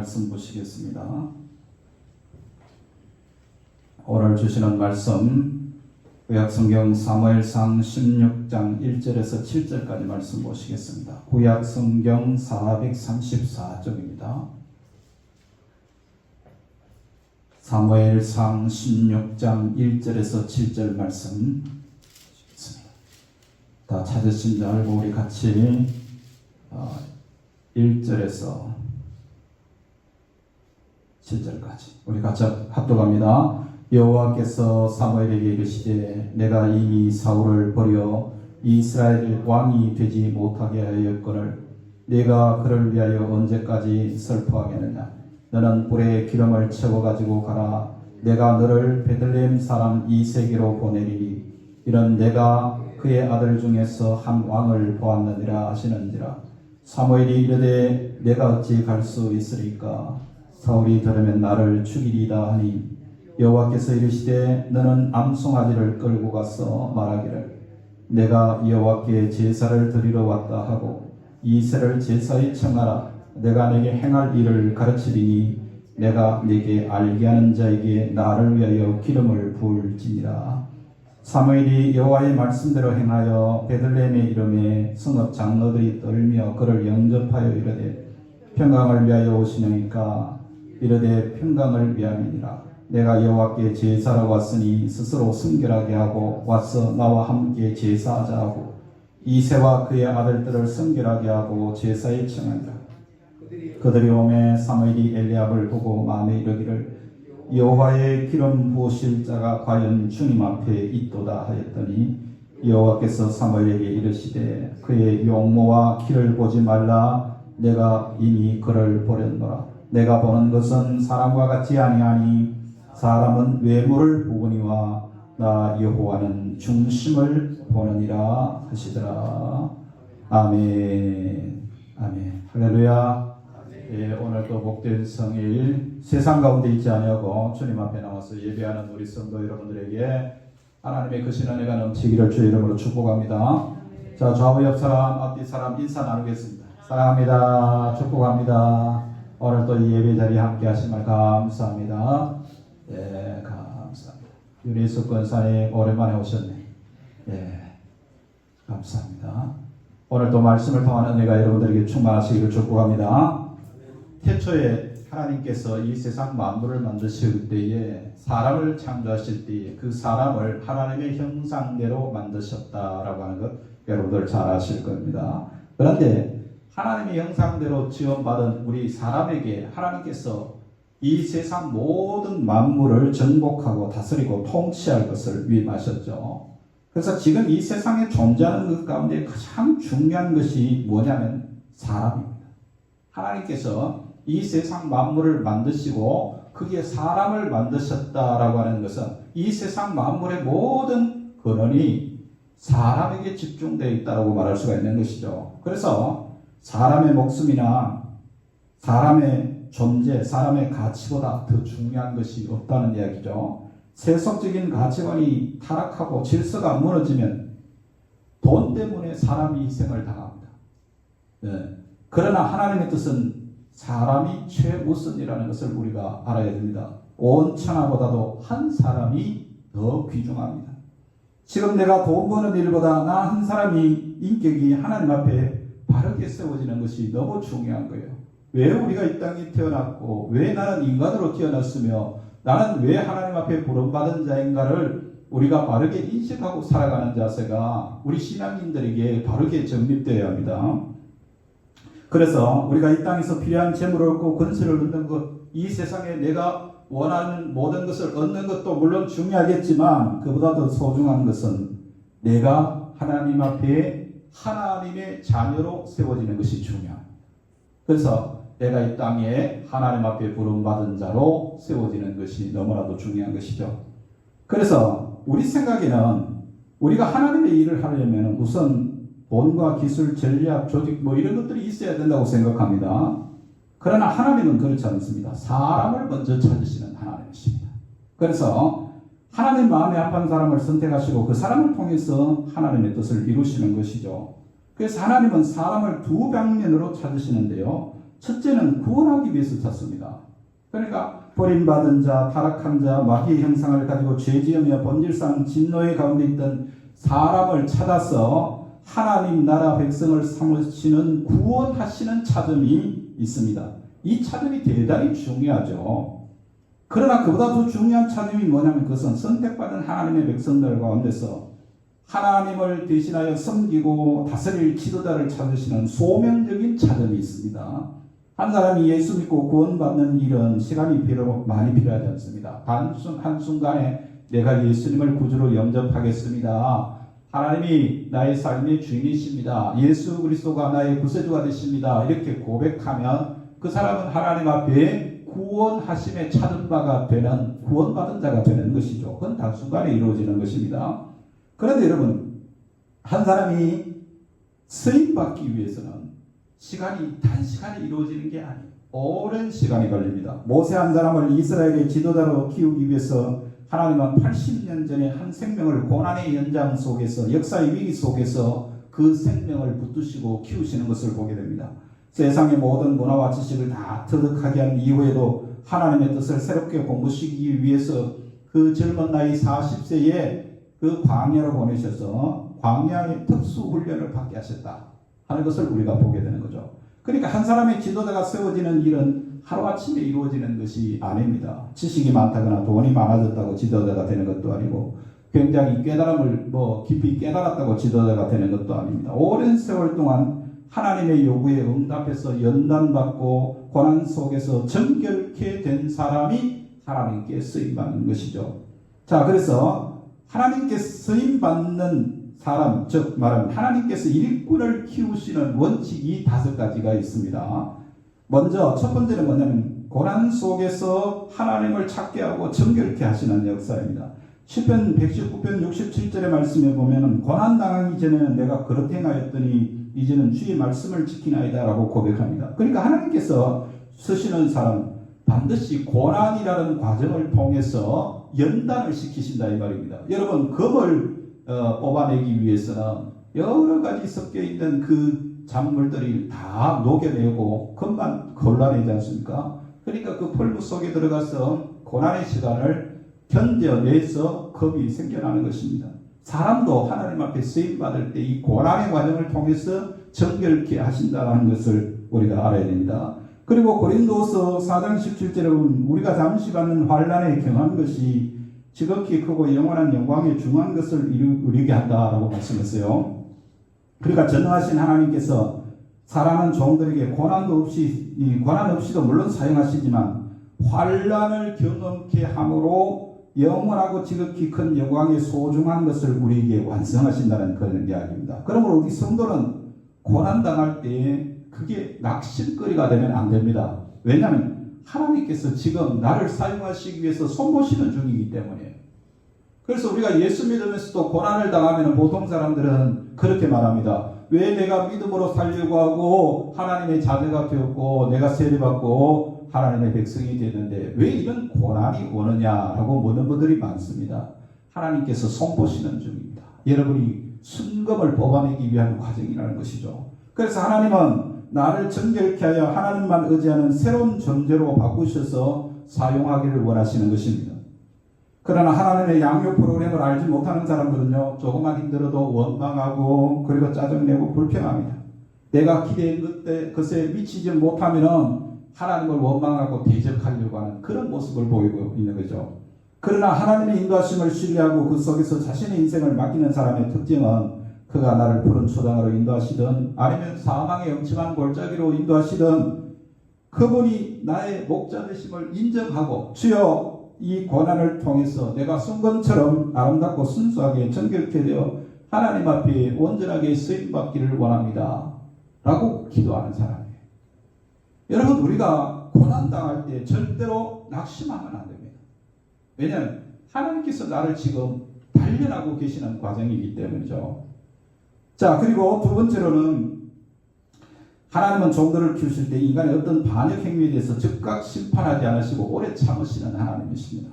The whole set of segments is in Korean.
말씀 보시겠습니다. 오늘 주시는 말씀 구약성경 사무엘상 16장 1절에서 7절까지 말씀 보시겠습니다. 구약성경 434쪽입니다. 사무엘상 16장 1절에서 7절 말씀 보시겠습니다. 다 찾으신 줄 알고 우리 같이 1절에서 7절까지 우리 같이 합독합니다. 여호와께서 사무엘에게 이르시되 내가 이미 사울을 버려 이스라엘 왕이 되지 못하게 하였거늘 내가 그를 위하여 언제까지 슬퍼하겠느냐. 너는 불에 기름을 채워 가지고 가라. 내가 너를 베들레헴 사람 이새에게로 보내리니 이런 내가 그의 아들 중에서 한 왕을 보았느니라 하시는지라. 사무엘이 이르되 내가 어찌 갈 수 있으리까. 사울이 들으면 나를 죽이리다 하니 여호와께서 이르시되 너는 암송아지를 끌고 가서 말하기를 내가 여호와께 제사를 드리러 왔다 하고 이새를 제사에 청하라. 내가 내게 행할 일을 가르치리니 내가 내게 알게 하는 자에게 나를 위하여 기름을 부을지니라. 사무엘이 여호와의 말씀대로 행하여 베들레헴의 이름에 성읍 장로들이 떨며 그를 영접하여 이르되 평강을 위하여 오시냐니까. 이르되 평강을 위함이니라. 내가 여호와께 제사하러 왔으니 스스로 순결하게 하고 와서 나와 함께 제사하자 하고 이새와 그의 아들들을 순결하게 하고 제사에 청하니라. 그들이 오매 사무엘이 엘리압을 보고 마음에 이르기를 여호와의 기름 부으실 자가 과연 주님 앞에 있도다 하였더니 여호와께서 사무엘에게 이르시되 그의 용모와 키를 보지 말라. 내가 이미 그를 보렸노라. 내가 보는 것은 사람과 같이 아니하니 사람은 외모를 보거니와 나 여호와는 중심을 보느니라 하시더라. 아멘. 아멘. 할렐루야. 예, 오늘도 복된 성일 세상 가운데 있지 아니하고 주님 앞에 나와서 예배하는 우리 성도 여러분들에게 하나님의 크신 은혜가 넘치기를 주의 이름으로 축복합니다. 자, 좌우 옆 사람 앞뒤 사람 인사 나누겠습니다. 사랑합니다. 축복합니다. 오늘 또 이 예배 자리에 함께 하심을 감사합니다. 예, 감사합니다. 윤희숙 권사님 오랜만에 오셨네. 예, 감사합니다. 오늘 또 말씀을 통한 은혜가 여러분들에게 충만하시기를 축복합니다. 태초에 하나님께서 이 세상 만물을 만드실 때에 사람을 창조하실 때에 그 사람을 하나님의 형상대로 만드셨다라고 하는 것 여러분들 잘 아실 겁니다. 그런데 하나님의 형상대로 지원받은 우리 사람에게 하나님께서 이 세상 모든 만물을 정복하고 다스리고 통치할 것을 위임하셨죠. 그래서 지금 이 세상에 존재하는 것 가운데 가장 중요한 것이 뭐냐면 사람입니다. 하나님께서 이 세상 만물을 만드시고 거기에 사람을 만드셨다라고 하는 것은 이 세상 만물의 모든 근원이 사람에게 집중되어 있다고 말할 수가 있는 것이죠. 그래서 사람의 목숨이나 사람의 존재, 사람의 가치보다 더 중요한 것이 없다는 이야기죠. 세속적인 가치관이 타락하고 질서가 무너지면 돈 때문에 사람이 희생을 당합니다. 네. 그러나 하나님의 뜻은 사람이 최우선이라는 것을 우리가 알아야 됩니다. 온 천하보다도 한 사람이 더 귀중합니다. 지금 내가 돈 버는 일보다 나 한 사람이 인격이 하나님 앞에 바르게 세워지는 것이 너무 중요한 거예요. 왜 우리가 이 땅에 태어났고 왜 나는 인간으로 태어났으며 나는 왜 하나님 앞에 부름받은 자인가를 우리가 바르게 인식하고 살아가는 자세가 우리 신앙인들에게 바르게 정립되어야 합니다. 그래서 우리가 이 땅에서 필요한 재물을 얻고 권세를 얻는 것, 이 세상에 내가 원하는 모든 것을 얻는 것도 물론 중요하겠지만 그보다 더 소중한 것은 내가 하나님 앞에 하나님의 자녀로 세워지는 것이 중요합니다. 그래서 내가 이 땅에 하나님 앞에 부름받은 자로 세워지는 것이 너무나도 중요한 것이죠. 그래서 우리 생각에는 우리가 하나님의 일을 하려면 우선 돈과 기술, 전략, 조직 이런 것들이 있어야 된다고 생각합니다. 그러나 하나님은 그렇지 않습니다. 사람을 먼저 찾으시는 하나님이십니다. 그래서 하나님 마음에 합한 사람을 선택하시고 그 사람을 통해서 하나님의 뜻을 이루시는 것이죠. 그래서 하나님은 사람을 두 방면으로 찾으시는데요. 첫째는 구원하기 위해서 찾습니다. 그러니까 버림받은 자, 타락한 자, 마귀의 형상을 가지고 죄지으며 본질상 진노의 가운데 있던 사람을 찾아서 하나님 나라 백성을 삼으시는 구원하시는 차점이 있습니다. 이 차점이 대단히 중요하죠. 그러나 그보다 더 중요한 차점이 뭐냐면 그것은 선택받은 하나님의 백성들 가운데서 하나님을 대신하여 섬기고 다스릴 지도자를 찾으시는 소명적인 차점이 있습니다. 한 사람이 예수 믿고 구원받는 일은 시간이 많이 필요하지 않습니다. 한순간에 내가 예수님을 구주로 영접하겠습니다. 하나님이 나의 삶의 주인이십니다. 예수 그리스도가 나의 구세주가 되십니다. 이렇게 고백하면 그 사람은 하나님 앞에 구원하심에 찾은 바가 되는 구원받은 자가 되는 것이죠. 그건 단순간에 이루어지는 것입니다. 그런데 여러분, 한 사람이 쓰임받기 위해서는 시간이 단시간에 이루어지는 게 아니에요. 오랜 시간이 걸립니다. 모세 한 사람을 이스라엘의 지도자로 키우기 위해서 하나님은 80년 전에 한 생명을 고난의 연장 속에서 역사의 위기 속에서 그 생명을 붙드시고 키우시는 것을 보게 됩니다. 세상의 모든 문화와 지식을 다 터득하게 한 이후에도 하나님의 뜻을 새롭게 공부시키기 위해서 그 젊은 나이 40세에 그 광야로 보내셔서 광야의 특수 훈련을 받게 하셨다 하는 것을 우리가 보게 되는 거죠. 그러니까 한 사람의 지도자가 세워지는 일은 하루아침에 이루어지는 것이 아닙니다. 지식이 많다거나 돈이 많아졌다고 지도자가 되는 것도 아니고 굉장히 깨달음을 깊이 깨달았다고 지도자가 되는 것도 아닙니다. 오랜 세월 동안 하나님의 요구에 응답해서 연단받고 고난 속에서 정결케 된 사람이 하나님께 쓰임받는 것이죠. 자, 그래서 하나님께 쓰임받는 사람, 즉 말하면 하나님께서 일꾼을 키우시는 원칙이 5가지가 있습니다. 먼저 첫 번째는 뭐냐면 고난 속에서 하나님을 찾게 하고 정결케 하시는 역사입니다. 시편 119편 67절의 말씀에 보면 고난 당하기 전에는 내가 그렇게 행하였더니 이제는 주의 말씀을 지키나이다 라고 고백합니다. 그러니까 하나님께서 쓰시는 사람 반드시 고난이라는 과정을 통해서 연단을 시키신다 이 말입니다. 여러분, 금을 뽑아내기 위해서는 여러 가지 섞여 있는 그 작물들이 다 녹여내고 금만 골라내지 않습니까? 그러니까 그 펄무 속에 들어가서 고난의 시간을 견뎌내서 금이 생겨나는 것입니다. 사람도 하나님 앞에 쓰임받을 때 이 고난의 과정을 통해서 정결케 하신다는 것을 우리가 알아야 됩니다. 그리고 고린도서 4장 17절에 보면 우리가 잠시 받는 환난에 경한 것이 지극히 크고 영원한 영광에 중한 것을 이루게 한다라고 말씀했어요. 그러니까 전능하신 하나님께서 사랑하는 종들에게 고난 없이도 물론 사용하시지만 환난을 경험케 함으로 영원하고 지극히 큰 영광의 소중한 것을 우리에게 완성하신다는 그런 이야기입니다. 그러므로 우리 성도는 고난 당할 때 그게 낙심거리가 되면 안 됩니다. 왜냐하면 하나님께서 지금 나를 사용하시기 위해서 손보시는 중이기 때문에. 그래서 우리가 예수 믿으면서도 고난을 당하면 보통 사람들은 그렇게 말합니다. 왜 내가 믿음으로 살려고 하고 하나님의 자녀가 되었고 내가 세례받고 하나님의 백성이 되는데 왜 이런 고난이 오느냐라고 묻는 분들이 많습니다. 하나님께서 손보시는 중입니다. 여러분이 순금을 뽑아내기 위한 과정이라는 것이죠. 그래서 하나님은 나를 정결케 하여 하나님만 의지하는 새로운 존재로 바꾸셔서 사용하기를 원하시는 것입니다. 그러나 하나님의 양육 프로그램을 알지 못하는 사람들은요, 조금만 힘들어도 원망하고 그리고 짜증내고 불평합니다. 내가 기대한 것에 미치지 못하면은 하나님을 원망하고 대적하려고 하는 그런 모습을 보이고 있는 거죠. 그러나 하나님의 인도하심을 신뢰하고 그 속에서 자신의 인생을 맡기는 사람의 특징은 그가 나를 푸른 초장으로 인도하시든 아니면 사망의 엄청난 골짜기로 인도하시든 그분이 나의 목자 되심을 인정하고 주여 이 고난을 통해서 내가 순금처럼 아름답고 순수하게 정결케 되어 하나님 앞에 온전하게 쓰임받기를 원합니다 라고 기도하는 사람이에요. 여러분, 우리가 고난당할 때 절대로 낙심하면 안 됩니다. 왜냐하면 하나님께서 나를 지금 단련하고 계시는 과정이기 때문이죠. 자, 그리고 두 번째로는 하나님은 종들을 키우실 때 인간의 어떤 반역 행위에 대해서 즉각 심판하지 않으시고 오래 참으시는 하나님이십니다.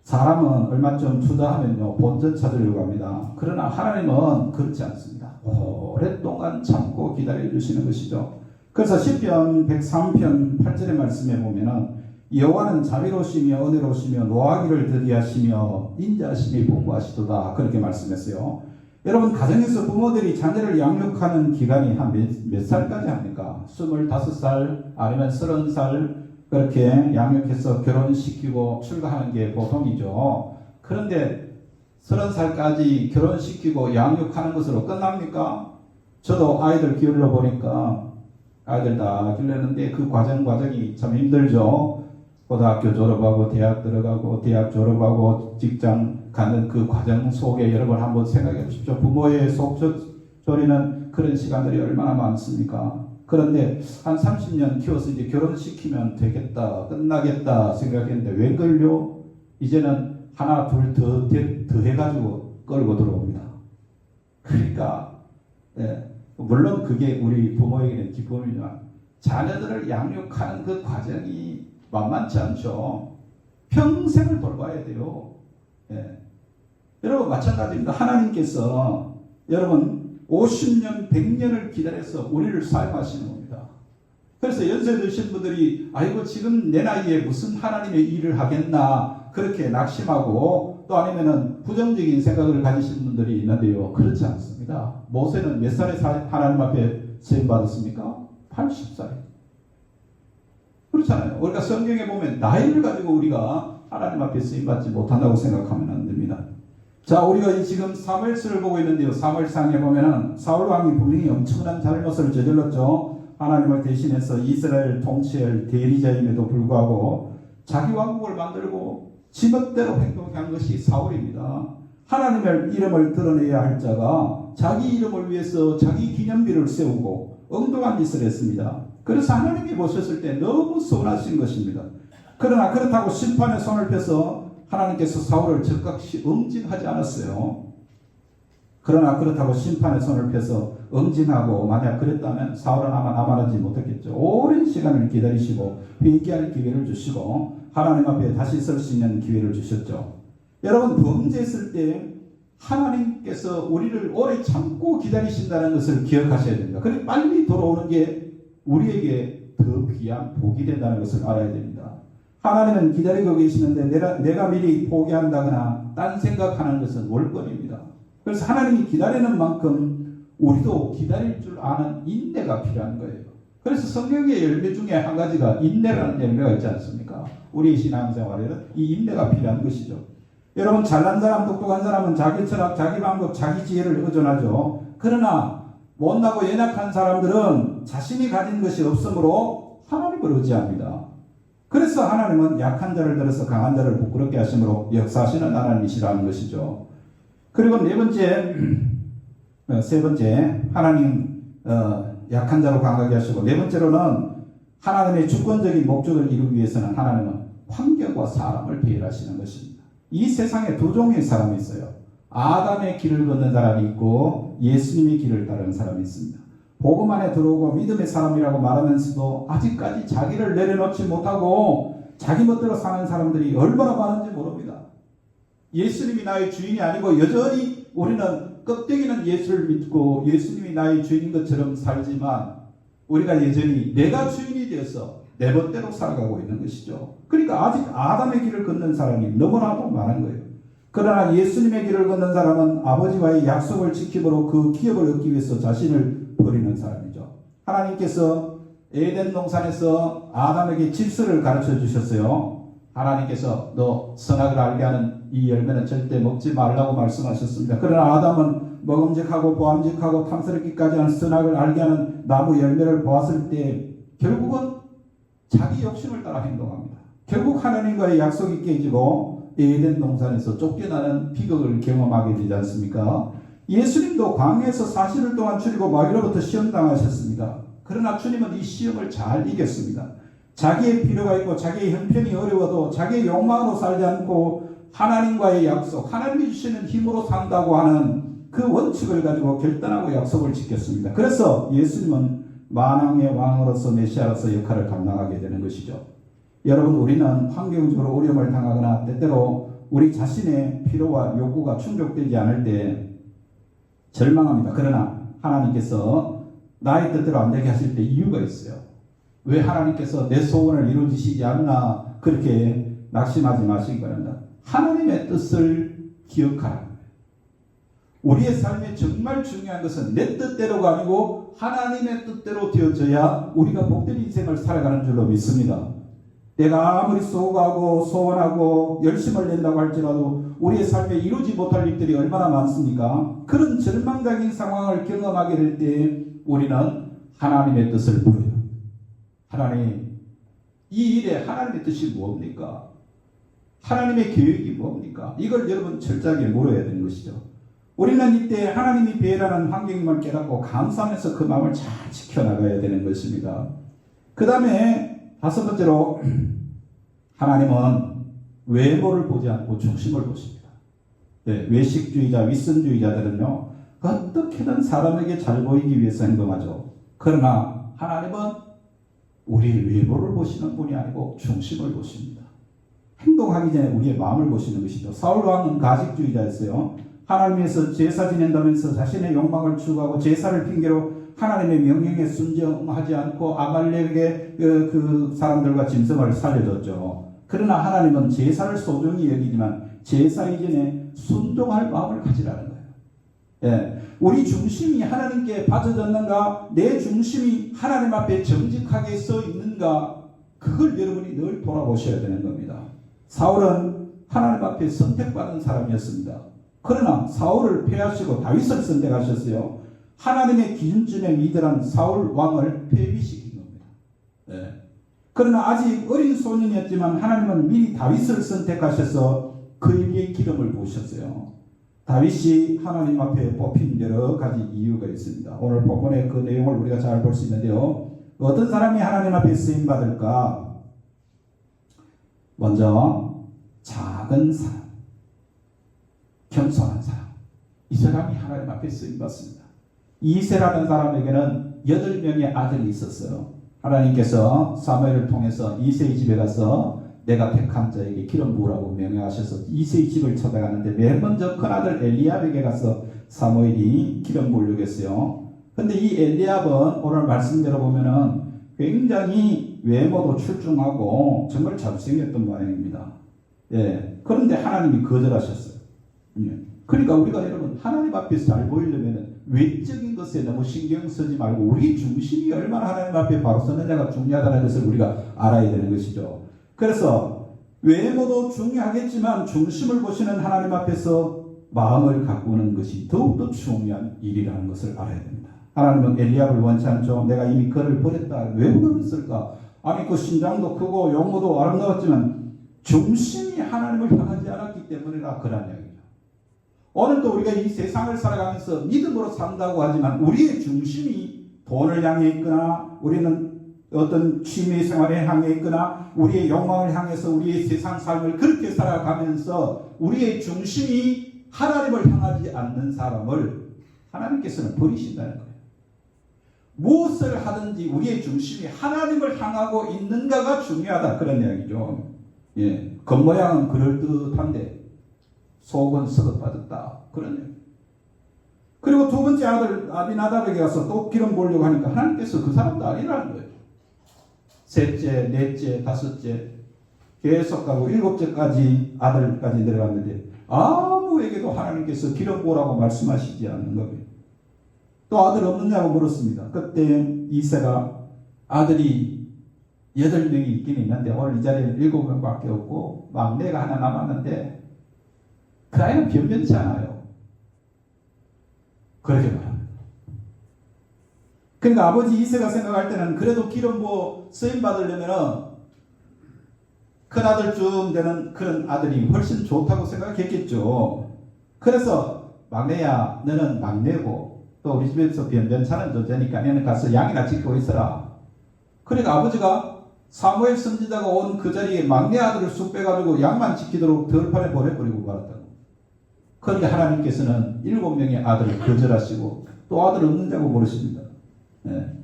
사람은 얼마쯤 투자하면요 본전 찾으려고 합니다. 그러나 하나님은 그렇지 않습니다. 오랫동안 참고 기다려 주시는 것이죠. 그래서 시편 103편 8절의 말씀에 보면은 여호와는 자비로우시며 은혜로우시며 노하기를 더디하시며 인자하심이 풍부하시도다 그렇게 말씀했어요. 여러분 가정에서 부모들이 자녀를 양육하는 기간이 한 몇 살까지 합니까? 25살 아니면 30살 그렇게 양육해서 결혼시키고 출가하는 게 보통이죠. 그런데 30살까지 결혼시키고 양육하는 것으로 끝납니까? 저도 아이들 기울여 보니까 아이들 다 길렀는데 그 과정이 참 힘들죠. 고등학교 졸업하고 대학 들어가고 대학 졸업하고 직장 가는 그 과정 속에 여러분 한번 생각해 보십시오. 부모의 속조리는 그런 시간들이 얼마나 많습니까? 그런데 한 30년 키워서 이제 결혼시키면 되겠다, 끝나겠다 생각했는데 웬걸요? 이제는 하나, 둘 더 해가지고 끌고 들어옵니다. 그러니까, 물론 그게 우리 부모에게는 기쁨이지만 자녀들을 양육하는 그 과정이 만만치 않죠. 평생을 돌봐야 돼요. 여러분, 마찬가지입니다. 하나님께서 여러분, 50년, 100년을 기다려서 우리를 사용하시는 겁니다. 그래서 연세 드신 분들이 아이고 지금 내 나이에 무슨 하나님의 일을 하겠나 그렇게 낙심하고 또 아니면은 부정적인 생각을 가지신 분들이 있는데요. 그렇지 않습니다. 모세는 몇 살에 하나님 앞에 세움 받았습니까? 80살. 그렇잖아요. 우리가 성경에 보면 나이를 가지고 우리가 하나님 앞에 쓰임 받지 못한다고 생각하면 안 됩니다. 자, 우리가 지금 사무엘서를 보고 있는데요. 사무엘상에 보면은 사울 왕이 분명히 엄청난 잘못을 저질렀죠. 하나님을 대신해서 이스라엘 통치할 대리자임에도 불구하고 자기 왕국을 만들고 지멋대로 행동한 것이 사울입니다. 하나님의 이름을 드러내야 할 자가 자기 이름을 위해서 자기 기념비를 세우고 엉뚱한 짓을 했습니다. 그래서 하나님이 보셨을 때 너무 서운하신 것입니다. 그러나 그렇다고 심판의 손을 펴서 하나님께서 사울을 즉각시 응징하지 않았어요. 그러나 그렇다고 심판의 손을 펴서 응징하고 만약 그랬다면 사울은 아마 남아나지 못했겠죠. 오랜 시간을 기다리시고 회개할 기회를 주시고 하나님 앞에 다시 설 수 있는 기회를 주셨죠. 여러분 범죄했을 때 하나님께서 우리를 오래 참고 기다리신다는 것을 기억하셔야 됩니다. 그리고 빨리 돌아오는 게 우리에게 더 귀한 복이 된다는 것을 알아야 됩니다. 하나님은 기다리고 계시는데 내가 미리 포기한다거나 딴 생각하는 것은 월권입니다. 그래서 하나님이 기다리는 만큼 우리도 기다릴 줄 아는 인내가 필요한 거예요. 그래서 성경의 열매 중에 한 가지가 인내라는 열매가 있지 않습니까? 우리 신앙생활에는 이 인내가 필요한 것이죠. 여러분 잘난 사람, 똑똑한 사람은 자기 철학, 자기 방법, 자기 지혜를 의존하죠. 그러나 못나고 연약한 사람들은 자신이 가진 것이 없으므로 하나님을 의지합니다. 그래서 하나님은 약한 자를 들어서 강한 자를 부끄럽게 하심으로 역사하시는 하나님이시라는 것이죠. 그리고 세 번째, 하나님 약한 자로 강하게 하시고, 네 번째로는 하나님의 주권적인 목적을 이루기 위해서는 하나님은 환경과 사람을 배열하시는 것입니다. 이 세상에 두 종류의 사람이 있어요. 아담의 길을 걷는 사람이 있고 예수님의 길을 따르는 사람이 있습니다. 복음 안에 들어오고 믿음의 사람이라고 말하면서도 아직까지 자기를 내려놓지 못하고 자기 멋대로 사는 사람들이 얼마나 많은지 모릅니다. 예수님이 나의 주인이 아니고 여전히 우리는 껍데기는 예수를 믿고 예수님이 나의 주인인 것처럼 살지만 우리가 여전히 내가 주인이 되어서 내 멋대로 살아가고 있는 것이죠. 그러니까 아직 아담의 길을 걷는 사람이 너무나도 많은 거예요. 그러나 예수님의 길을 걷는 사람은 아버지와의 약속을 지킴으로 그 기업을 얻기 위해서 자신을 버리는 사람이죠. 하나님께서 에덴 동산에서 아담에게 질서를 가르쳐 주셨어요. 하나님께서 너 선악을 알게 하는 이 열매는 절대 먹지 말라고 말씀하셨습니다. 그러나 아담은 먹음직하고 보암직하고 탐스럽기까지 하는 선악을 알게 하는 나무 열매를 보았을 때 결국은 자기 욕심을 따라 행동합니다. 결국 하나님과의 약속이 깨지고 에덴 동산에서 쫓겨나는 비극을 경험하게 되지 않습니까? 예수님도 광야에서 40일 동안 주리고 마귀로부터 시험당하셨습니다. 그러나 주님은 이 시험을 잘 이겼습니다. 자기의 필요가 있고 자기의 형편이 어려워도 자기의 욕망으로 살지 않고 하나님과의 약속, 하나님이 주시는 힘으로 산다고 하는 그 원칙을 가지고 결단하고 약속을 지켰습니다. 그래서 예수님은 만왕의 왕으로서 메시아로서 역할을 감당하게 되는 것이죠. 여러분 우리는 환경적으로 어려움을 당하거나 때때로 우리 자신의 필요와 요구가 충족되지 않을 때 절망합니다. 그러나 하나님께서 나의 뜻대로 안 되게 하실 때 이유가 있어요. 왜 하나님께서 내 소원을 이루어주시지 않나 그렇게 낙심하지 마시기 바랍니다. 하나님의 뜻을 기억하라는 거예요. 우리의 삶에 정말 중요한 것은 내 뜻대로가 아니고 하나님의 뜻대로 되어져야 우리가 복된 인생을 살아가는 줄로 믿습니다. 내가 아무리 수고하고 소원하고 열심을 낸다고 할지라도 우리의 삶에 이루지 못할 일들이 얼마나 많습니까? 그런 절망적인 상황을 경험하게 될 때 우리는 하나님의 뜻을 물어요. 하나님, 이 일에 하나님의 뜻이 뭡니까? 하나님의 계획이 뭡니까? 이걸 여러분 철저하게 물어야 되는 것이죠. 우리는 이때 하나님이 배려하는 환경임을 깨닫고 감사하면서 그 마음을 잘 지켜나가야 되는 것입니다. 그 다음에 다섯 번째로 하나님은 외모를 보지 않고 중심을 보십니다. 네, 외식주의자, 윗선주의자들은요 어떻게든 사람에게 잘 보이기 위해서 행동하죠. 그러나 하나님은 우리의 외모를 보시는 분이 아니고 중심을 보십니다. 행동하기 전에 우리의 마음을 보시는 것이죠. 사울 왕은 가식주의자였어요. 하나님께서 제사 지낸다면서 자신의 욕망을 추구하고 제사를 핑계로 하나님의 명령에 순종하지 않고 아말렉의 그 사람들과 짐승을 살려줬죠. 그러나 하나님은 제사를 소중히 여기지만 제사 이전에 순종할 마음을 가지라는 거예요. 예, 우리 중심이 하나님께 바쳐졌는가, 내 중심이 하나님 앞에 정직하게 서 있는가, 그걸 여러분이 늘 돌아보셔야 되는 겁니다. 사울은 하나님 앞에 선택받은 사람이었습니다. 그러나 사울을 폐하시고 다윗을 선택하셨어요. 하나님의 기준점에 미달한 사울 왕을 폐위시킨 겁니다. 네. 그러나 아직 어린 소년이었지만 하나님은 미리 다윗을 선택하셔서 그에게 기름을 부으셨어요. 다윗이 하나님 앞에 뽑힌 여러 가지 이유가 있습니다. 오늘 본문의 그 내용을 우리가 잘 볼 수 있는데요. 어떤 사람이 하나님 앞에 쓰임받을까? 먼저 작은 사람, 겸손한 사람, 이 사람이 하나님 앞에 쓰임받습니다. 이새라는 사람에게는 8명의 아들이 있었어요. 하나님께서 사무엘을 통해서 이새의 집에 가서 내가 택한 자에게 기름 부으라고 명령하셔서 이새의 집을 찾아가는데 맨 먼저 큰아들 엘리압에게 가서 사무엘이 기름 부으려고 했어요. 근데 이 엘리압은 오늘 말씀대로 보면은 굉장히 외모도 출중하고 정말 잘생겼던 모양입니다. 예. 그런데 하나님이 거절하셨어요. 예. 그러니까 우리가 여러분 하나님 앞에서 잘 보이려면 외적인 것에 너무 신경 쓰지 말고 우리 중심이 얼마나 하나님 앞에 바로 서느냐가 중요하다는 것을 우리가 알아야 되는 것이죠. 그래서 외모도 중요하겠지만 중심을 보시는 하나님 앞에서 마음을 가꾸는 것이 더욱더 중요한 일이라는 것을 알아야 됩니다. 하나님은 엘리압을 원치 않죠. 내가 이미 그를 버렸다. 왜 그랬을까? 아니 그 신장도 크고 용모도 아름다웠지만 중심이 하나님을 향하지 않았기 때문이라 그런 이야기죠. 오늘도 우리가 이 세상을 살아가면서 믿음으로 산다고 하지만 우리의 중심이 돈을 향해 있거나 우리는 어떤 취미 생활에 향해 있거나 우리의 욕망을 향해서 우리의 세상 삶을 그렇게 살아가면서 우리의 중심이 하나님을 향하지 않는 사람을 하나님께서는 버리신다는 거예요. 무엇을 하든지 우리의 중심이 하나님을 향하고 있는가가 중요하다 그런 이야기죠. 예, 겉모양은 그럴듯한데 속은 썩어 빠졌다 그런 이야기. 그리고 두 번째 아들 아비나답에게 가서 또 기름 부으려고 하니까 하나님께서 그 사람도 아니라는 거예요. 셋째, 넷째, 다섯째 계속 가고 일곱째까지 아들까지 내려갔는데 아무에게도 하나님께서 기름 부으라고 말씀하시지 않는 겁니다. 또 아들 없느냐고 물었습니다. 그때 이새가 아들이 8명이 있긴 있는데 오늘 이 자리에는 7명밖에 없고 막내가 하나 남았는데 그 아이는 변변치 않아요. 그렇게 말합니다. 그러니까 아버지 이새가 생각할 때는 그래도 기름 부어 쓰임 받으려면은 큰아들쯤 되는 그런 아들이 훨씬 좋다고 생각했겠죠. 그래서 막내야 너는 막내고 또 우리 집에서 변변찮은 존재니까 너는 가서 양이나 지키고 있어라. 그러니까 아버지가 사무엘 선지자가 온 그 자리에 막내 아들을 쑥 빼가지고 양만 지키도록 들판에 보내버리고 말았다고. 그러니까 하나님께서는 7명의 아들을 거절하시고 또 아들 없느냐고 물으십니다. 네.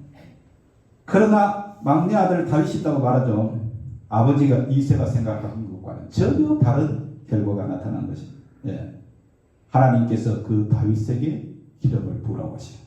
그러나 막내 아들 다윗이 있다고 말하죠. 아버지가 이새가 생각하는 것과는 전혀 다른 결과가 나타난 것입니다. 네. 하나님께서 그 다윗에게 기름을 부으라고 하시죠.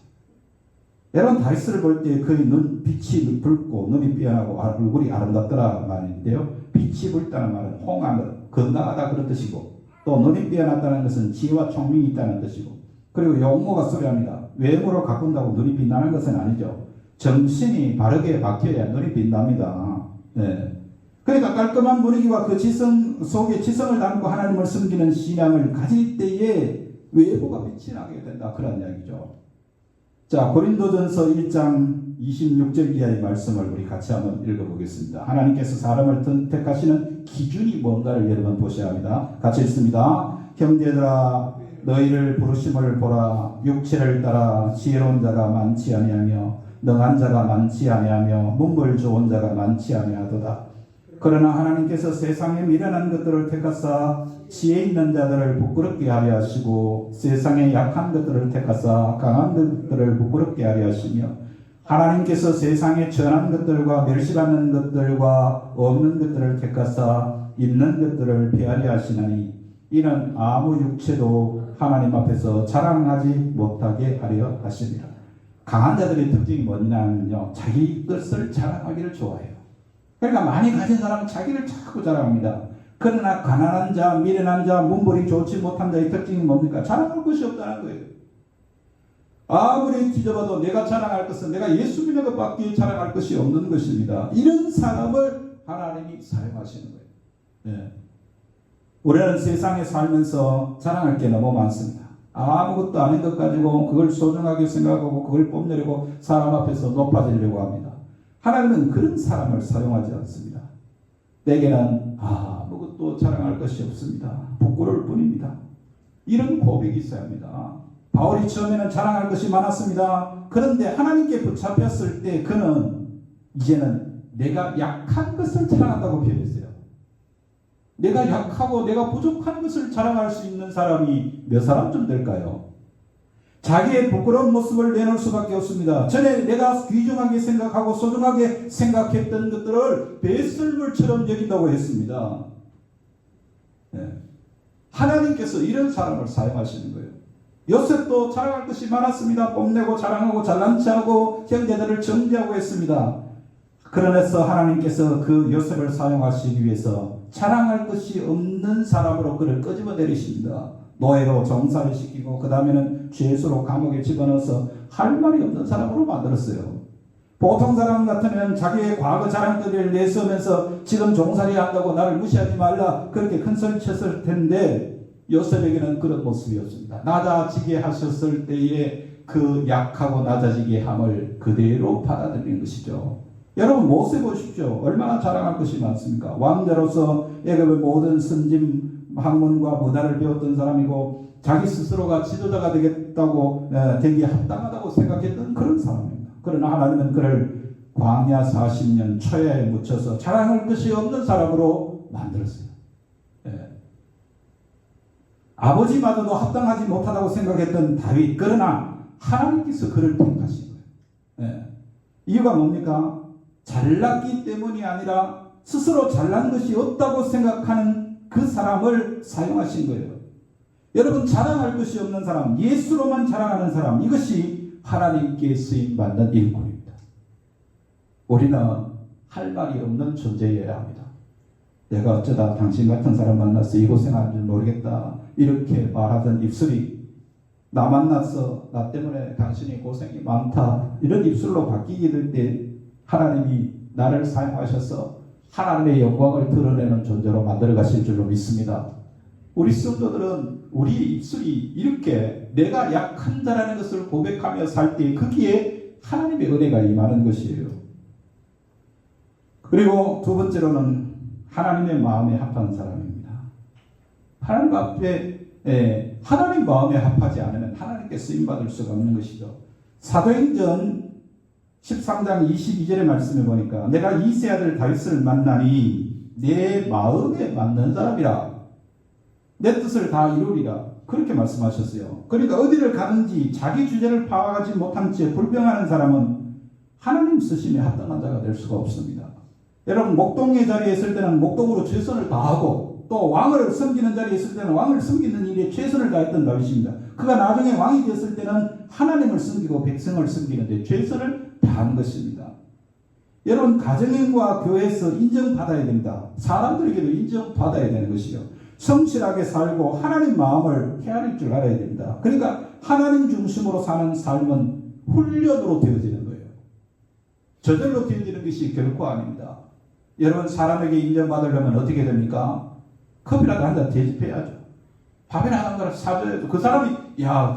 여러분 다윗을 볼 때 그의 눈 빛이 붉고 눈이 삐어나고 얼굴이 아름답더라 말인데요. 빛이 붉다는 말은 홍한 건강하다 그런 뜻이고 또 눈이 삐어났다는 것은 지혜와 총명이 있다는 뜻이고 그리고 용모가 소리합니다. 외모로 가꾼다고 눈이 빛나는 것은 아니죠. 정신이 바르게 바뀌어야 눈이 빛납니다. 네. 그러니까 깔끔한 분위기와 그 지성 속에 지성을 담고 하나님을 섬기는 신앙을 가질 때에 외모가 빛이 나게 된다. 그런 이야기죠. 자, 고린도전서 1장 26절 이하의 말씀을 우리 같이 한번 읽어보겠습니다. 하나님께서 사람을 선택하시는 기준이 뭔가를 여러분 보셔야 합니다. 같이 읽습니다. 형제들아 너희를 부르심을 보라. 육체를 따라 지혜로운 자가 많지 아니하며 능한 자가 많지 아니하며 문물 좋은 자가 많지 아니하도다. 그러나 하나님께서 세상에 미련한 것들을 택하사 지혜 있는 자들을 부끄럽게 하려 하시고 세상에 약한 것들을 택하사 강한 것들을 부끄럽게 하려 하시며 하나님께서 세상에 전한 것들과 멸시받는 것들과 없는 것들을 택하사 있는 것들을 폐하려 하시나니 이는 아무 육체도 하나님 앞에서 자랑하지 못하게 하려 하십니다. 강한 자들의 특징이 뭐냐면요, 자기 것을 자랑하기를 좋아해요. 그러니까 많이 가진 사람은 자기를 자꾸 자랑합니다. 그러나 가난한 자, 미련한 자, 문벌이 좋지 못한 자의 특징이 뭡니까? 자랑할 것이 없다는 거예요. 아무리 뒤져봐도 내가 자랑할 것은 내가 예수 믿는 것밖에 자랑할 것이 없는 것입니다. 이런 사람을 하나님이 사용하시는 거예요. 네. 우리는 세상에 살면서 자랑할 게 너무 많습니다. 아무것도 아닌 것 가지고 그걸 소중하게 생각하고 그걸 뽐내려고 사람 앞에서 높아지려고 합니다. 하나님은 그런 사람을 사용하지 않습니다. 내게는 아무것도 자랑할 것이 없습니다. 부끄러울 뿐입니다. 이런 고백이 있어야 합니다. 바울이 처음에는 자랑할 것이 많았습니다. 그런데 하나님께 붙잡혔을 때 그는 이제는 내가 약한 것을 자랑한다고 표현했어요. 내가 약하고 내가 부족한 것을 자랑할 수 있는 사람이 몇 사람쯤 될까요? 자기의 부끄러운 모습을 내놓을 수밖에 없습니다. 전에 내가 귀중하게 생각하고 소중하게 생각했던 것들을 배설물처럼 여긴다고 했습니다. 네. 하나님께서 이런 사람을 사용하시는 거예요. 요셉도 자랑할 것이 많았습니다. 뽐내고 자랑하고 잘난 체하고 형제들을 정죄하고 했습니다. 그러면서 하나님께서 그 요셉을 사용하시기 위해서 자랑할 것이 없는 사람으로 그를 끄집어 내리십니다. 노예로 종살이 시키고 그 다음에는 죄수로 감옥에 집어넣어서 할 말이 없는 사람으로 만들었어요. 보통 사람 같으면 자기의 과거 자랑거리를 내세우면서 지금 종살이 한다고 나를 무시하지 말라 그렇게 큰 소리 쳤을 텐데 요셉에게는 그런 모습이었습니다. 낮아지게 하셨을 때에 그 약하고 낮아지게 함을 그대로 받아들이는 것이죠. 여러분 모세 보십시오. 얼마나 자랑할 것이 많습니까? 왕자로서 애굽의 모든 선진 학문과 문화를 배웠던 사람이고 자기 스스로가 지도자가 되겠다고 되기에 합당하다고 생각했던 그런 사람입니다. 그러나 하나님은 그를 광야 40년 초야에 묻혀서 자랑할 것이 없는 사람으로 만들었어요. 아버지마저도 합당하지 못하다고 생각했던 다윗, 그러나 하나님께서 그를 택하신 거예요. 이유가 뭡니까? 잘났기 때문이 아니라 스스로 잘난 것이 없다고 생각하는 그 사람을 사용하신 거예요. 여러분 자랑할 것이 없는 사람, 예수로만 자랑하는 사람, 이것이 하나님께 쓰임받는 일꾼입니다. 우리는 할 말이 없는 존재여야 합니다. 내가 어쩌다 당신 같은 사람 만나서 이 고생하는 줄 모르겠다 이렇게 말하던 입술이 나 만나서 나 때문에 당신이 고생이 많다 이런 입술로 바뀌게 될 때 하나님이 나를 사용하셔서 하나님의 영광을 드러내는 존재로 만들어 가실 줄로 믿습니다. 우리 성도들은 우리 입술이 이렇게 내가 약한 자라는 것을 고백하며 살 때 거기에 하나님의 은혜가 임하는 것이에요. 그리고 두 번째로는 하나님의 마음에 합한 사람입니다. 하나님 앞에 하나님 마음에 합하지 않으면 하나님께 쓰임받을 수가 없는 것이죠. 사도행전 13장 22절의 말씀을 보니까 내가 이세 아들 다윗을 만나니 내 마음에 맞는 사람이라 내 뜻을 다 이루리라 그렇게 말씀하셨어요. 그러니까 어디를 가든지 자기 주제를 파악하지 못한 채 불평하는 사람은 하나님 쓰심에 합당한 자가 될 수가 없습니다. 여러분 목동의 자리에 있을 때는 목동으로 최선을 다하고 또 왕을 섬기는 자리에 있을 때는 왕을 섬기는 일에 최선을 다했던 다윗입니다. 그가 나중에 왕이 되었을 때는 하나님을 섬기고 백성을 섬기는데 최선을 다한 것입니다. 여러분, 가정과 교회에서 인정받아야 됩니다. 사람들에게도 인정받아야 되는 것이요. 성실하게 살고 하나님 마음을 헤아릴 줄 알아야 됩니다. 그러니까 하나님 중심으로 사는 삶은 훈련으로 되어지는 거예요. 저절로 되어지는 것이 결코 아닙니다. 여러분, 사람에게 인정받으려면 어떻게 됩니까? 커피라도 한 잔 대접해야죠. 밥이나 한 그릇 사줘야죠. 그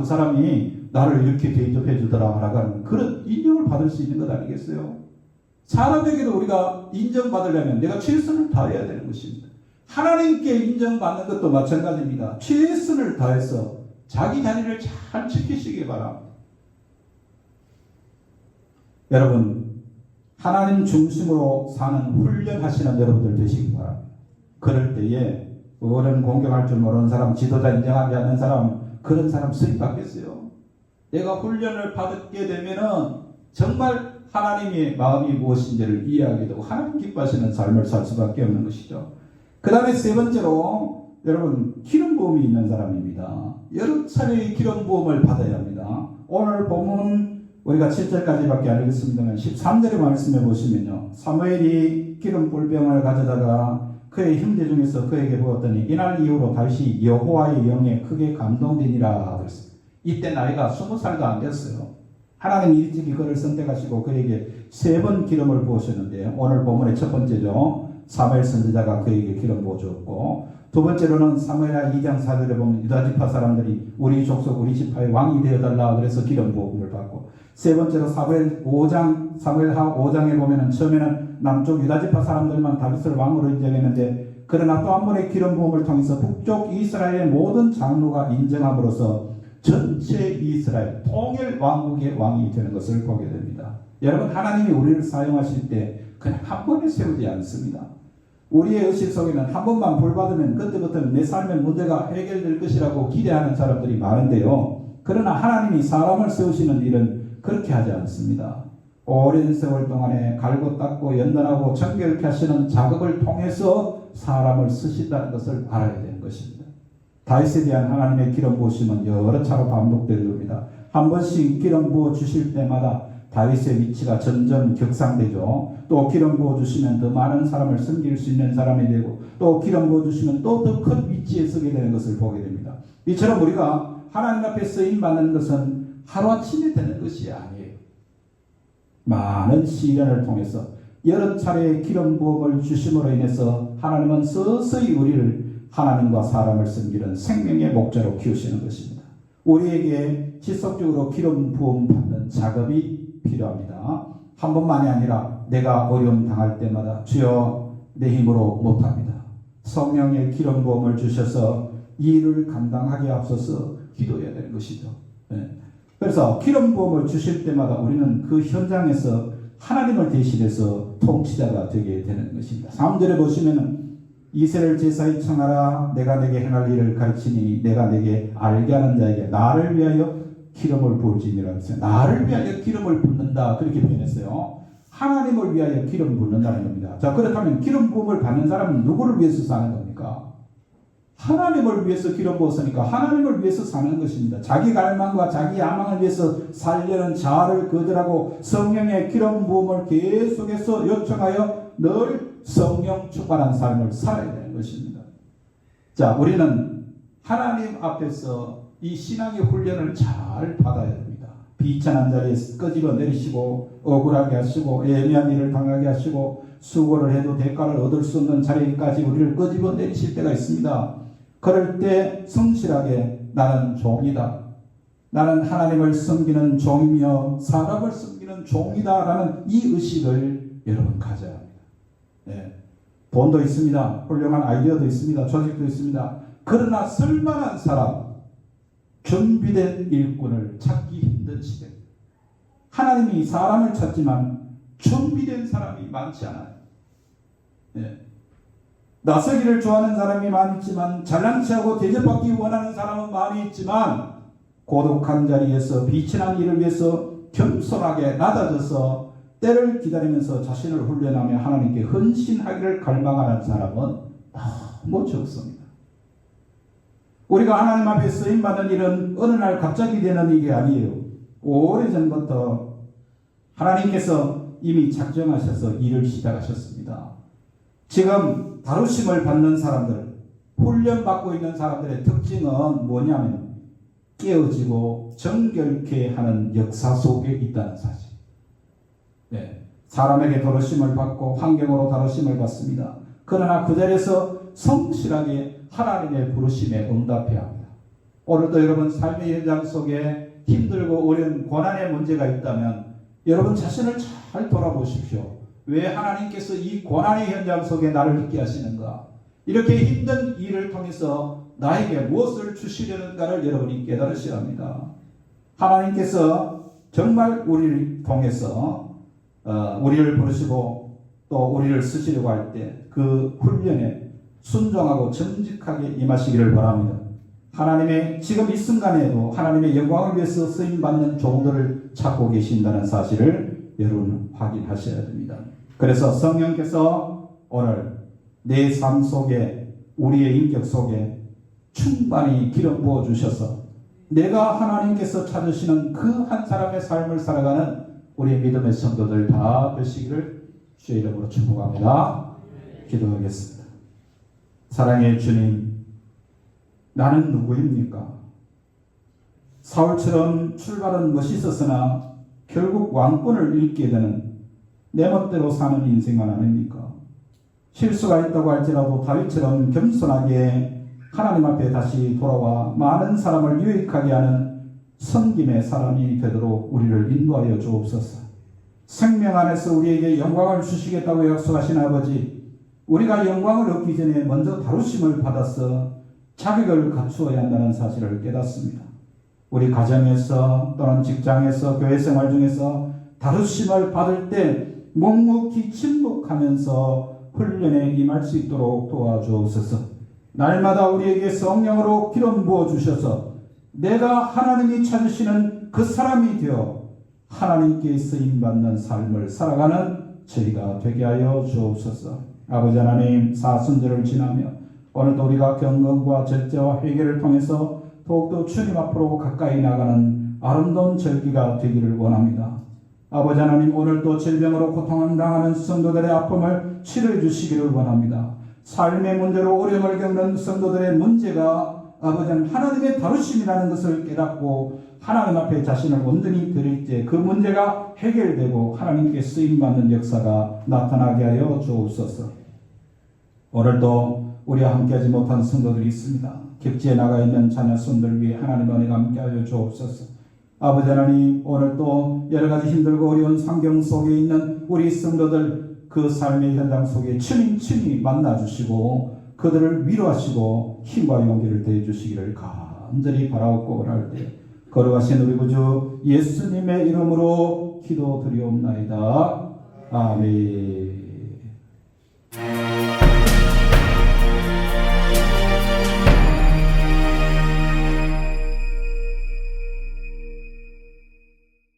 사람이 나를 이렇게 대접해 주더라 하는 그런 인정을 받을 수 있는 것 아니겠어요? 사람에게도 우리가 인정받으려면 내가 최선을 다해야 되는 것입니다. 하나님께 인정받는 것도 마찬가지입니다. 최선을 다해서 자기 자리를 잘 지키시기 바랍니다. 여러분, 하나님 중심으로 사는 훈련하시는 여러분들 되시기 바랍니다. 그럴 때에 어른 공경할 줄 모르는 사람, 지도자 인정하지 않는 사람, 그런 사람 수입 받겠어요? 내가 훈련을 받게 되면은 정말 하나님의 마음이 무엇인지를 이해하게 되고 하나님 기뻐하시는 삶을 살 수밖에 없는 것이죠. 그 다음에 세 번째로 여러분, 기름 부음이 있는 사람입니다. 여러 차례의 기름 부음을 받아야 합니다. 오늘 본문 우리가 7절까지밖에 안 읽었습니다만 13절의 말씀에 보시면요, 사무엘이 기름 뿔병을 가져다가 그의 형제 중에서 그에게 부었더니 이날 이후로 다윗이 여호와의 영에 크게 감동되니라 그랬어요. 이때 나이가 20살도 안 됐어요. 하나님 일찍이 그를 선택하시고 그에게 3번 기름을 부으셨는데, 오늘 본문의 첫 번째죠, 사무엘 선지자가 그에게 기름 부어주었고, 두 번째로는 사무엘하 2장 4절에 보면 유다지파 사람들이 우리 족속 우리 지파의 왕이 되어달라 그래서 기름 부음을 받고, 세 번째로 사무엘하 5장에 보면은 처음에는 남쪽 유다지파 사람들만 다윗을 왕으로 인정했는데, 그러나 또 한 번의 기름 부음을 통해서 북쪽 이스라엘의 모든 장로가 인정함으로써 전체 이스라엘 통일 왕국의 왕이 되는 것을 보게 됩니다. 여러분, 하나님이 우리를 사용하실 때 그냥 한 번에 세우지 않습니다. 우리의 의식 속에는 한 번만 벌 받으면 그때부터는 내 삶의 문제가 해결될 것이라고 기대하는 사람들이 많은데요, 그러나 하나님이 사람을 세우시는 일은 그렇게 하지 않습니다. 오랜 세월 동안에 갈고 닦고 연단하고 정결케 하시는 작업을 통해서 사람을 쓰신다는 것을 알아야 되는 것입니다. 다윗에 대한 하나님의 기름 부으심은 여러 차례 반복되는 겁니다. 한 번씩 기름 부어 주실 때마다 다윗의 위치가 점점 격상되죠. 또 기름 부어 주시면 더 많은 사람을 섬길 수 있는 사람이 되고, 또 기름 부어 주시면 또 더 큰 위치에 서게 되는 것을 보게 됩니다. 이처럼 우리가 하나님 앞에 쓰임 받는 것은 하루아침에 되는 것이 아니에요. 많은 시련을 통해서 여러 차례의 기름 부음을 주심으로 인해서 하나님은 서서히 우리를 하나님과 사람을 섬기는 생명의 목자로 키우시는 것입니다. 우리에게 지속적으로 기름 부음 받는 작업이 필요합니다. 한 번만이 아니라 내가 어려움 당할 때마다 주여 내 힘으로 못합니다. 성령의 기름 부음을 주셔서 이 일을 감당하게 앞서서 기도해야 되는 것이죠. 네. 그래서 기름 부음을 주실 때마다 우리는 그 현장에서 하나님을 대신해서 통치자가 되게 되는 것입니다. 3절에 보시면은 이스라엘 제사에 청하라, 내가 내게 행할 일을 가르치니 내가 내게 알게 하는 자에게 나를 위하여 기름을 부을지니라 했어요. 나를 위하여 기름을 붓는다, 그렇게 표현했어요. 하나님을 위하여 기름 붓는다는 겁니다. 자, 그렇다면 기름 부음을 받는 사람은 누구를 위해서 사는 겁니까? 하나님을 위해서 기름 부었으니까 하나님을 위해서 사는 것입니다. 자기 갈망과 자기 야망을 위해서 살려는 자아를 거절하고 성령의 기름 부음을 계속해서 요청하여 늘 성령 충만한 삶을 살아야 되는 것입니다. 자, 우리는 하나님 앞에서 이 신앙의 훈련을 잘 받아야 됩니다. 비천한 자리에서 끄집어 내리시고 억울하게 하시고 애매한 일을 당하게 하시고 수고를 해도 대가를 얻을 수 없는 자리까지 우리를 끄집어 내리실 때가 있습니다. 그럴 때 성실하게 나는 종이다, 나는 하나님을 섬기는 종이며 사람을 섬기는 종이다 라는 이 의식을 여러분 가져야 합니다. 네. 돈도 있습니다. 훌륭한 아이디어도 있습니다. 조직도 있습니다. 그러나 쓸만한 사람, 준비된 일꾼을 찾기 힘든 시대. 하나님이 사람을 찾지만 준비된 사람이 많지 않아요. 네. 나서기를 좋아하는 사람이 많이 있지만, 잘난 체하고 대접받기 원하는 사람은 많이 있지만, 고독한 자리에서 비천한 일을 위해서 겸손하게 낮아져서 때를 기다리면서 자신을 훈련하며 하나님께 헌신하기를 갈망하는 사람은 너무 적습니다. 우리가 하나님 앞에 쓰임받는 일은 어느 날 갑자기 되는 일이 아니에요. 오래전부터 하나님께서 이미 작정하셔서 일을 시작하셨습니다. 지금 다루심을 받는 사람들, 훈련받고 있는 사람들의 특징은 뭐냐면 깨어지고 정결케 하는 역사 속에 있다는 사실. 네, 사람에게 다루심을 받고 환경으로 다루심을 받습니다. 그러나 그 자리에서 성실하게 하나님의 부르심에 응답해야 합니다. 오늘도 여러분 삶의 현장 속에 힘들고 어려운 고난의 문제가 있다면 여러분 자신을 잘 돌아보십시오. 왜 하나님께서 이 고난의 현장 속에 나를 있게 하시는가? 이렇게 힘든 일을 통해서 나에게 무엇을 주시려는가를 여러분이 깨달으셔야 합니다. 하나님께서 정말 우리를 통해서 우리를 부르시고 또 우리를 쓰시려고 할 때 그 훈련에 순종하고 정직하게 임하시기를 바랍니다. 하나님의 지금 이 순간에도 하나님의 영광을 위해서 쓰임받는 종들을 찾고 계신다는 사실을 여러분 확인하셔야 됩니다. 그래서 성령께서 오늘 내 삶 속에 우리의 인격 속에 충만히 기름 부어 주셔서 내가 하나님께서 찾으시는 그 한 사람의 삶을 살아가는 우리의 믿음의 성도들 다 되시기를 주의 이름으로 축복합니다. 기도하겠습니다. 사랑의 주님, 나는 누구입니까? 사울처럼 출발은 멋있었으나 결국 왕권을 잃게 되는 내 멋대로 사는 인생은 아닙니까? 실수가 있다고 할지라도 다윗처럼 겸손하게 하나님 앞에 다시 돌아와 많은 사람을 유익하게 하는 섬김의 사람이 되도록 우리를 인도하여 주옵소서. 생명 안에서 우리에게 영광을 주시겠다고 약속하신 아버지, 우리가 영광을 얻기 전에 먼저 다루심을 받아서 자격을 갖추어야 한다는 사실을 깨닫습니다. 우리 가정에서 또는 직장에서 교회 생활 중에서 다루심을 받을 때 묵묵히 침묵하면서 훈련에 임할 수 있도록 도와주옵소서. 날마다 우리에게 성령으로 기름 부어 주셔서 내가 하나님이 찾으시는 그 사람이 되어 하나님께 쓰임받는 삶을 살아가는 저희가 되게 하여 주옵소서. 아버지 하나님, 사순절을 지나며 오늘도 우리가 경건과 절제와 회개를 통해서 더욱더 주님 앞으로 가까이 나가는 아름다운 절기가 되기를 원합니다. 아버지 하나님, 오늘도 질병으로 고통당하는 성도들의 아픔을 치료해 주시기를 원합니다. 삶의 문제로 어려움을 겪는 성도들의 문제가 아버지 하나님의 다루심이라는 것을 깨닫고 하나님 앞에 자신을 온전히 드릴 때 그 문제가 해결되고 하나님께 쓰임받는 역사가 나타나게 하여 주옵소서. 오늘도 우리와 함께하지 못한 성도들이 있습니다. 격지에 나가 있는 자녀 손들 위해 하나님 은혜가 함께하여 주옵소서. 아버지 하나님, 오늘도 여러 가지 힘들고 어려운 환경 속에 있는 우리 성도들 그 삶의 현장 속에 친히 만나주시고 그들을 위로하시고 힘과 용기를 더해 주시기를 간절히 바라옵고 원할 때 거룩하신 우리 구주 예수님의 이름으로 기도드리옵나이다. 아멘.